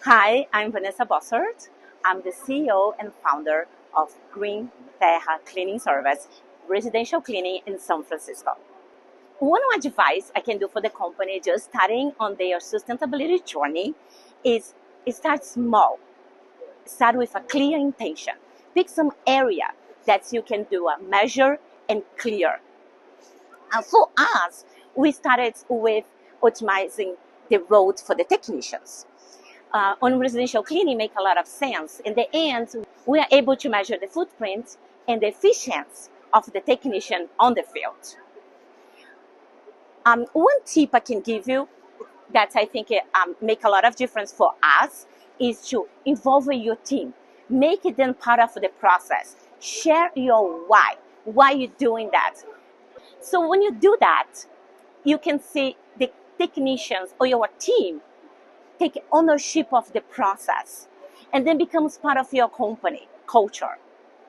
Hi, I'm Vanessa Bossart. I'm the CEO and founder of Green Terra Cleaning Service, residential cleaning in San Francisco. One advice I can do for the company just starting on their sustainability journey is start small. Start with a clear intention. Pick some area that you can do a measure and clear. And for us, we started with optimizing the road for the technicians. On residential cleaning make a lot of sense. In the end, we are able to measure the footprint and the efficiency of the technician on the field. One tip I can give you that I think make a lot of difference for us is to involve your team. Make them part of the process. Share your why you're doing that. So when you do that, you can see the technicians or your team take ownership of the process and then becomes part of your company culture.